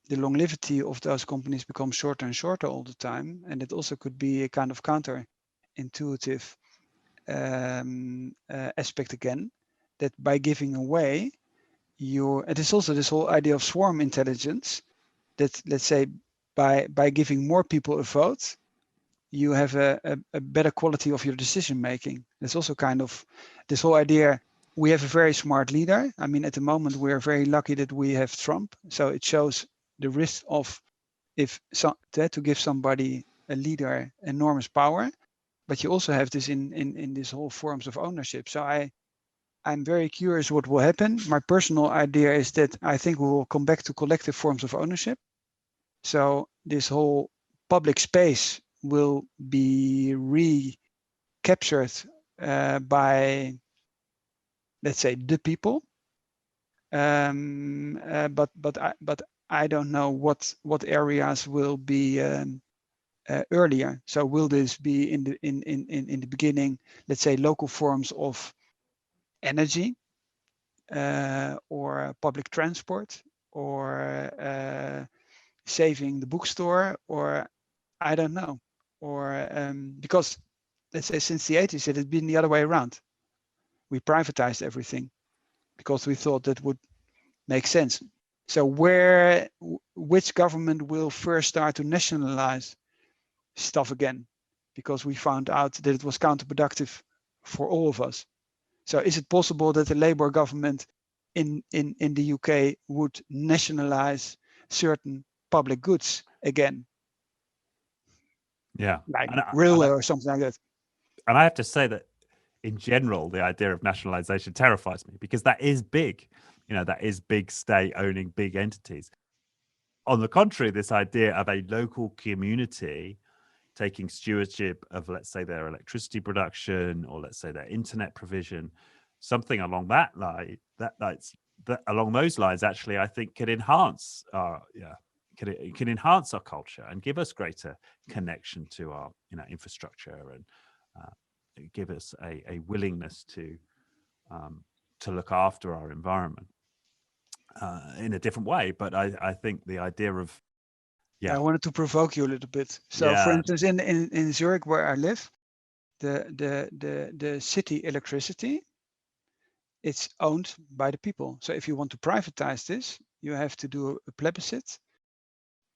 the longevity of those companies becomes shorter and shorter all the time, and it also could be a kind of counterintuitive aspect again, that by giving away it is also this whole idea of swarm intelligence, that let's say by giving more people a vote, you have a better quality of your decision making. There's also kind of this whole idea. We have a very smart leader. I mean, at the moment, we're very lucky that we have Trump. So it shows the risk of to give somebody, a leader, enormous power. But you also have this in this whole forms of ownership. So I'm very curious what will happen. My personal idea is that I think we will come back to collective forms of ownership. So this whole public space will be recaptured by, let's say, the people. But I don't know what areas will be earlier. So will this be in the beginning, let's say, local forms of energy, or public transport, or saving the bookstore, or I don't know, or because let's say since the 80s it had been the other way around. We privatized everything because we thought that would make sense. So which government will first start to nationalize stuff again? Because we found out that it was counterproductive for all of us. So is it possible that the Labour government in the UK would nationalize certain public goods again? Yeah. Like railway or something like that. And I have to say that in general, the idea of nationalization terrifies me, because that is big. That is big state owning big entities. On the contrary, this idea of a local community taking stewardship of, let's say, their electricity production, or let's say their internet provision, something along that line, along those lines, actually, I think could enhance our can enhance our culture and give us greater connection to our infrastructure, and give us a willingness to look after our environment in a different way. But I think the idea of I wanted to provoke you a little bit. So for instance, in Zurich, where I live, the city electricity, it's owned by the people. So if you want to privatize this, you have to do a plebiscite.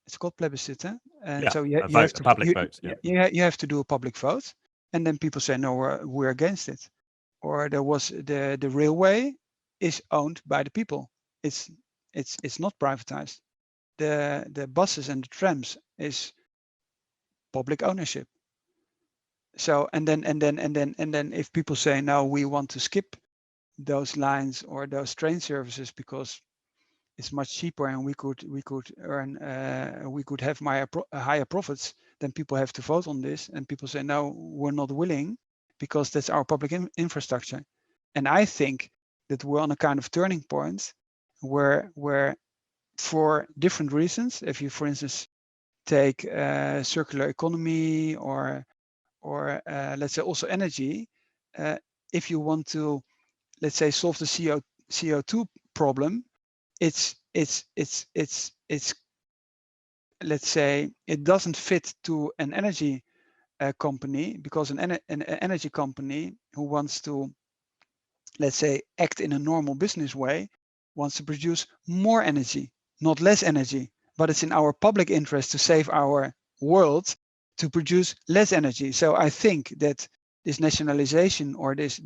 It's called plebiscite, huh? And so you have to public vote. You have to do a public vote, and then people say no, we're against it. Or there was the railway is owned by the people. It's not privatized. The buses and the trams is public ownership. So and then if people say no, we want to skip those lines or those train services because it's much cheaper and we could earn we could have higher profits, then people have to vote on this, and people say no, we're not willing because that's our public infrastructure. And I think that we're on a kind of turning point where for different reasons, if you for instance take circular economy or let's say also energy, if you want to, let's say, solve the CO2 problem, it's let's say it doesn't fit to an energy company, because an energy company who wants to, let's say, act in a normal business way wants to produce more energy, not less energy. But it's in our public interest to save our world to produce less energy. So I think that this nationalization or this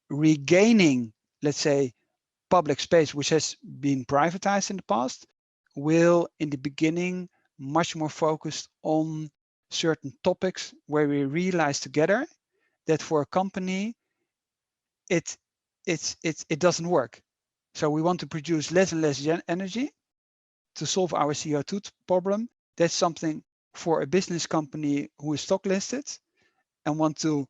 regaining, let's say, public space which has been privatized in the past will in the beginning much more focused on certain topics where we realize together that for a company it doesn't work. So we want to produce less and less energy to solve our CO2 problem. That's something for a business company who is stock listed and want to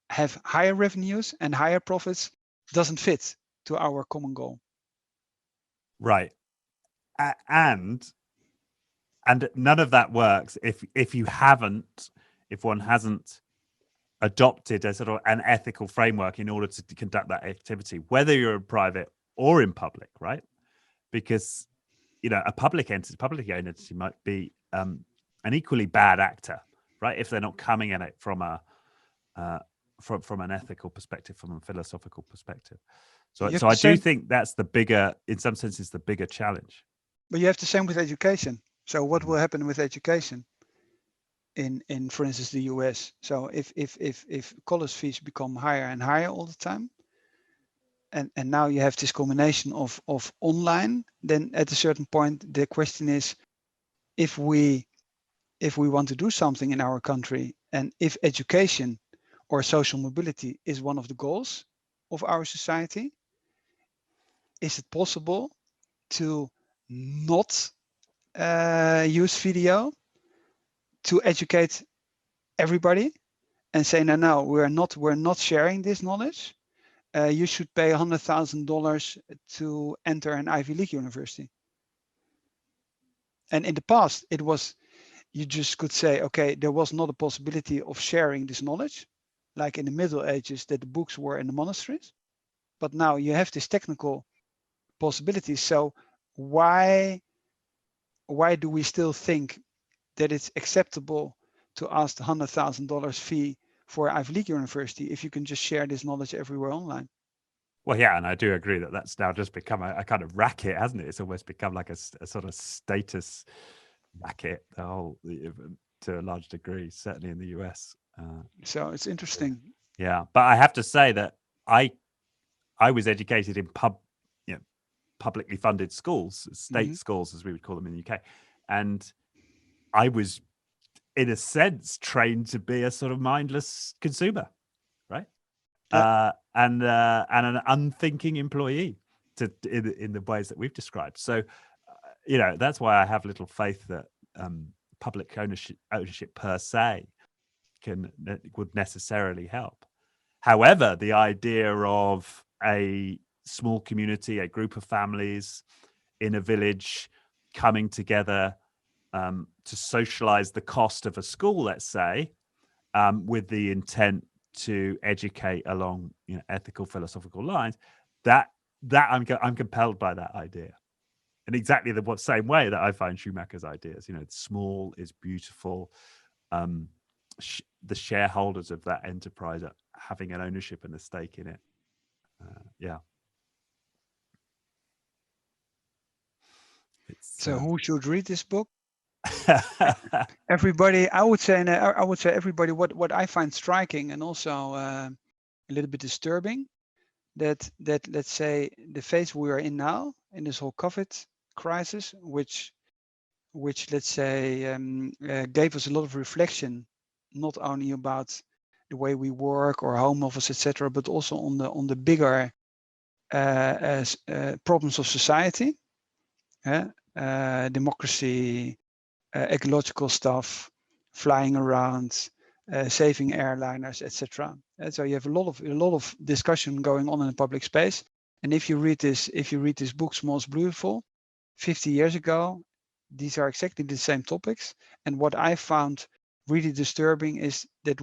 have higher revenues and higher profits, doesn't fit to our common goal. Right. And none of that works if you haven't if one hasn't adopted a sort of an ethical framework in order to conduct that activity, whether you're in private or in public, right? Because, you know, a public entity, publicly owned entity might be an equally bad actor, right? If they're not coming at it from a from an ethical perspective, from a philosophical perspective. So I do think that's the bigger, in some senses, the bigger challenge. But you have the same with education. So what will happen with education in for instance, the US? So if college fees become higher and higher all the time, and now you have this combination of online, then at a certain point the question is, if we want to do something in our country, and if education or social mobility is one of the goals of our society, is it possible to not use video to educate everybody and say, no, we're not sharing this knowledge. You should pay $100,000 to enter an Ivy League university. And in the past, it was, you just could say, okay, there was not a possibility of sharing this knowledge, like in the Middle Ages, that the books were in the monasteries. But now you have this technical possibility. So why do we still think that it's acceptable to ask the $100,000 fee for Ivy League university if you can just share this knowledge everywhere online? Well, yeah, and I do agree that that's now just become a kind of racket, hasn't it? It's almost become like a sort of status racket, the whole, to a large degree, certainly in the US. So it's interesting. Yeah, but I have to say that I was educated in publicly funded schools, state schools, as we would call them in the UK, and I was, in a sense, trained to be a sort of mindless consumer, right? And an unthinking employee in the ways that we've described. So, you know, that's why I have little faith that public ownership per se would necessarily help. However, the idea of a small community, a group of families in a village coming together to socialize the cost of a school, let's say, with the intent to educate along, you know, ethical, philosophical lines, that I'm compelled by that idea, in exactly the same way that I find Schumacher's ideas. You know, it's small, it's beautiful. The shareholders of that enterprise are having an ownership and a stake in it. Yeah. So who should read this book? Everybody. I would say everybody. What I find striking and also a little bit disturbing, that let's say the phase we are in now in this whole COVID crisis, which let's say gave us a lot of reflection, not only about the way we work or home office, etc., but also on the bigger problems of society, democracy, ecological stuff, flying around, saving airliners, etc. So you have a lot of discussion going on in the public space. And if you read this book, Small's Beautiful, 50 years ago, these are exactly the same topics. And what I found really disturbing is that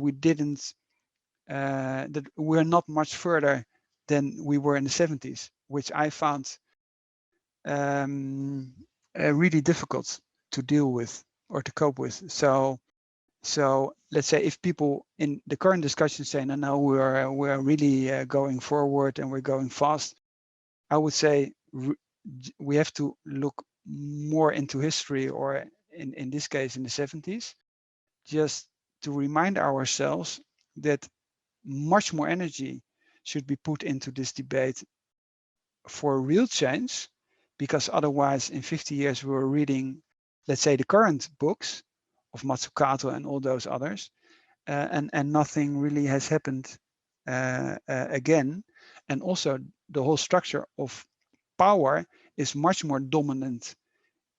that we're not much further than we were in the 70s, which I found really difficult to deal with or to cope with. So let's say if people in the current discussion say, no, we're really going forward and we're going fast, I would say we have to look more into history, or in this case in the 70s, just to remind ourselves that much more energy should be put into this debate for real change, because otherwise in 50 years we're reading, let's say, the current books of Matsukato and all those others, and nothing really has happened again. And also the whole structure of power is much more dominant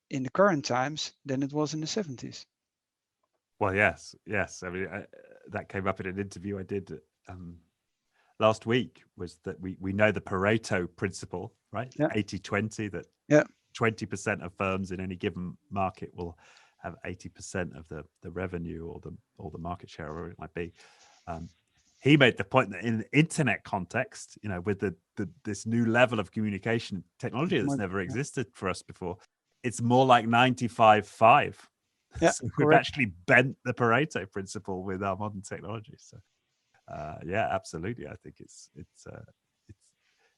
in the current times than it was in the 70s. Well, yes. I mean, that came up in an interview I did last week, was that we know the Pareto Principle, right? 80-20, that 20% of firms in any given market will have 80% of the revenue or the market share, or whatever it might be. He made the point that in the internet context, with this new level of communication technology that's never existed for us before, it's more like 95-5. Yeah, So we've correct. actually bent the Pareto principle with our modern technology. So yeah, absolutely. I think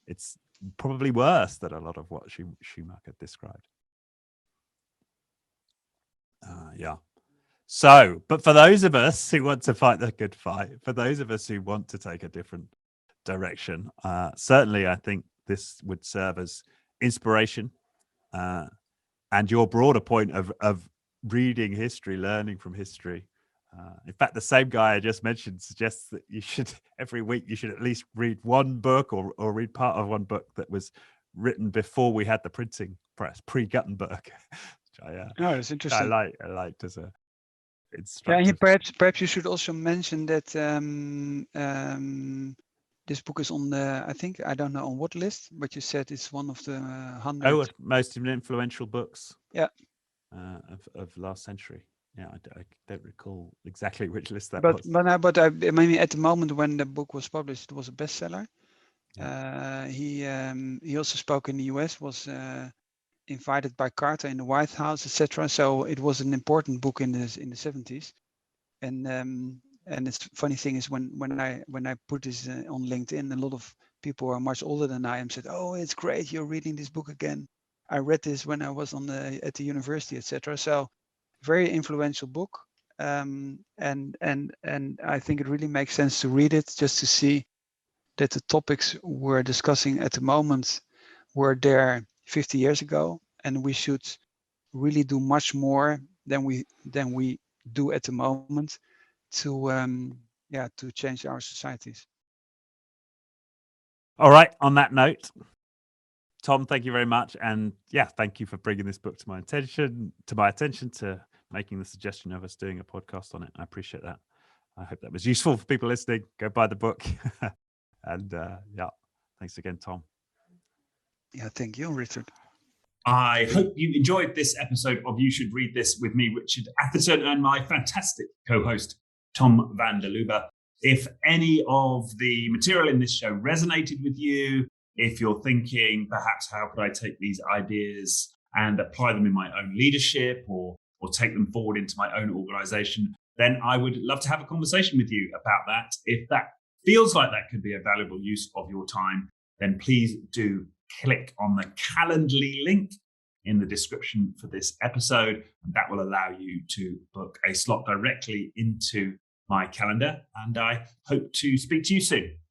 it's probably worse than a lot of what Schumacher described. Yeah. So, but for those of us who want to fight the good fight, for those of us who want to take a different direction, certainly I think this would serve as inspiration. And your broader point of reading history, learning from history. In fact, the same guy I just mentioned suggests that you should, every week, you should at least read one book or read part of one book that was written before we had the printing press, pre-Gutenberg. That's interesting. I liked as a Yeah, instructive. perhaps you should also mention that this book is on the, I don't know on what list, but you said it's one of the 100 most influential books. Yeah. Of last century. Yeah, I don't recall exactly which list that but was. But I mean, at the moment when the book was published, it was a bestseller. Yeah. He also spoke in the US, was invited by Carter in the White House, etc. So it was an important book in the 70s. And it's funny thing is when I put this on LinkedIn, a lot of people who are much older than I am said, "Oh, it's great, you're reading this book again. I read this when I was at the university, etc." So very influential book. And I think it really makes sense to read it just to see that the topics we're discussing at the moment were there 50 years ago, and we should really do much more than we do at the moment to change our societies. All right. On that note, Tom, thank you very much, and yeah, thank you for bringing this book to my attention, to making the suggestion of us doing a podcast on it. I appreciate that. I hope that was useful for people listening. Go buy the book, and yeah, thanks again, Tom. Yeah, thank you, Richard. I hope you enjoyed this episode of You Should Read This with me, Richard Atherton, and my fantastic co-host, Tom van der Lubbe. If any of the material in this show resonated with you, if you're thinking, perhaps, how could I take these ideas and apply them in my own leadership or take them forward into my own organization, then I would love to have a conversation with you about that. If that feels like that could be a valuable use of your time, then please do click on the Calendly link in the description for this episode, and that will allow you to book a slot directly into my calendar. And I hope to speak to you soon.